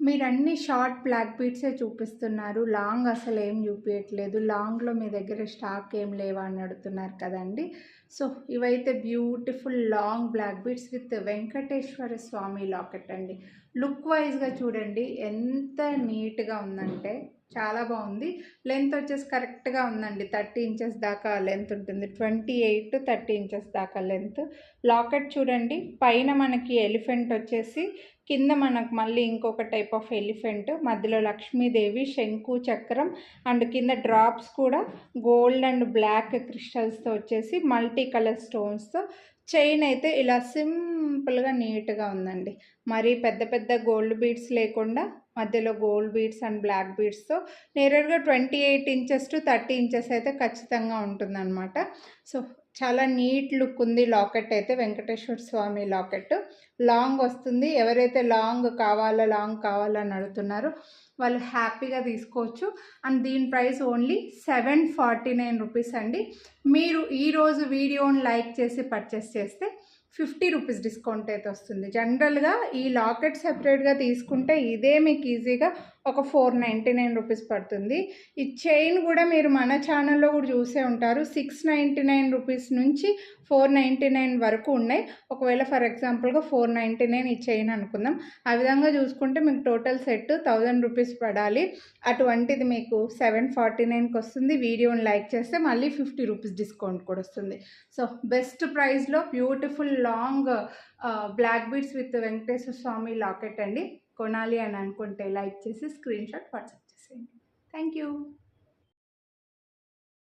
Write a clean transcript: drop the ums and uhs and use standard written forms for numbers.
మీరన్నీ short black బీడ్సే చూపిస్తున్నారు. Long అసలేం చూపియట్లేదు. లాంగ్‌లో మీ దగ్గర స్టాక్ ఏం లేవా అని అడుగుతున్నారు కదండీ! సో, ఇవైతే beautiful long black beads with Venkateswara Swami locket అండి. లుక్ వైజ్‌గా చూడండి ఎంత నీట్‌గా ఉందంటే చాలా బాగుంది. లెంత్ వచ్చేసి కరెక్ట్‌గా ఉందండి. 30 ఇంచెస్ దాకా లెంత్ ఉంటుంది. 28 30 ఇంచెస్ దాకా లెంత్. లాకెట్ చూడండి పైన మనకి ఎలిఫెంట్ వచ్చేసి కింద మనకు మళ్ళీ ఇంకొక టైప్ ఆఫ్ ఎలిఫెంట్, మధ్యలో లక్ష్మీదేవి, శంకు చక్రం అండ్ కింద డ్రాప్స్ కూడా గోల్డ్ అండ్ బ్లాక్ క్రిస్టల్స్తో వచ్చేసి మల్టీ కలర్ స్టోన్స్తో. చైన్ అయితే ఇలా సింపుల్గా నీట్గా ఉందండి. మరి పెద్ద పెద్ద గోల్డ్ బీడ్స్ లేకుండా మధ్యలో గోల్డ్ బీడ్స్ అండ్ బ్లాక్ బీడ్స్తో నేరుగా 28 ఇంచెస్ టు 30 ఇంచెస్ అయితే ఖచ్చితంగా ఉంటుందన్నమాట. సో చాలా నీట్ లుక్ ఉంది లాకెట్ అయితే. వెంకటేశ్వర స్వామి లాకెట్ లాంగ్ వస్తుంది. ఎవరైతే లాంగ్ కావాలని అడుగుతున్నారో వాళ్ళు హ్యాపీగా తీసుకోవచ్చు. అండ్ దీని ప్రైస్ ఓన్లీ 749 రూపీస్ అండి. మీరు ఈరోజు వీడియోని లైక్ చేసి పర్చేస్ చేస్తే 50 రూపీస్ డిస్కౌంట్ అయితే వస్తుంది. జనరల్గా ఈ లాకెట్ సెపరేట్గా తీసుకుంటే ఇదే మీకు ఈజీగా ఒక 499 రూపీస్ పడుతుంది. ఈ చైన్ కూడా మీరు మన ఛానల్లో కూడా చూసే ఉంటారు. 699 రూపీస్ నుంచి 499 వరకు ఉన్నాయి. ఒకవేళ ఫర్ ఎగ్జాంపుల్గా 499 ఈ చైన్ అనుకుందాం. ఆ విధంగా చూసుకుంటే మీకు టోటల్ సెట్ 1000 రూపీస్ పడాలి. అటువంటిది మీకు 749కి వస్తుంది. వీడియోని లైక్ చేస్తే మళ్ళీ 50 రూపీస్ డిస్కౌంట్ కూడా వస్తుంది. సో బెస్ట్ ప్రైస్లో beautiful long black beads with Venkateswara Swami locket అండి. కొనాలి అని అనుకుంటే లైక్ చేసి స్క్రీన్ షాట్ వాట్సాప్ చేసేయండి. Thank you.